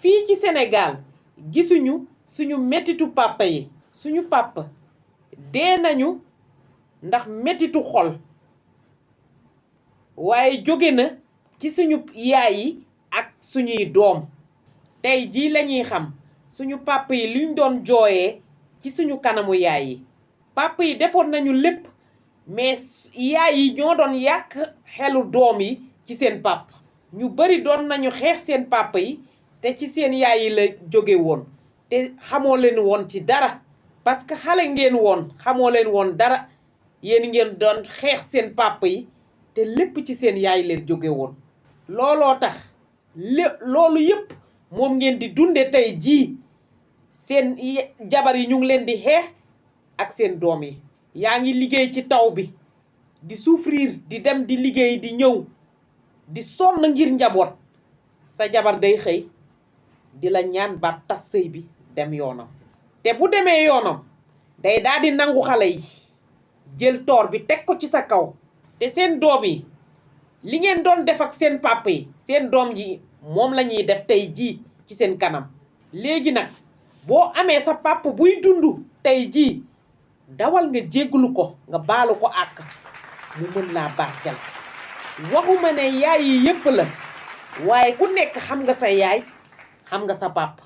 fii ci Sénégal gisuñu suñu mettitu papa yi suñu papa dee nañu ndax mettitu xol waaye jóge na ci suñu yaay yi ak suñuy doom tey jii lañuy xam suñu papa yi luñ doon jooyee ci suñu kanamu yaay yi papa yi defoon nañu lépp mais yaay yi ñoo doon yàq xelu doom yi ci seen papa ñu bari doon nañu xeex seen papa yi te ci seen yaay yi la jóge woon te xamoo leen woon ci dara parce que xale ngeen woon xamoo leen woon dara yéen ngeen doon xeex seen papa yi te lépp ci seen yaay leen jóge woon looloo tax loolu yépp moom ngeen di dunde tey jii seen jabar yi ñu ngi leen di xeex ak seen doom yi yaa ngi liggéey ci taw bi di souffrir di dem di liggéey di ñëw di sonn ngir njaboot sa jabar day xëy di la ñaan baat tas sëy bi dem yoonam te bu demee yoonam day daal di nangu xale yi jël toor bi teg ko ci sa kaw te seen doom yi li ngeen doon def ak seen papa yi seen doom yi moom la ñuy def tey jii ci seen kanam léegi nag boo amee sa papa buy dund tey jii dawal nga jégglu ko nga baalu ko àq mu mën laa barkel waxuma ne yaay yi yépp la waaye ku nekk xam nga sa yaay xam nga sa papa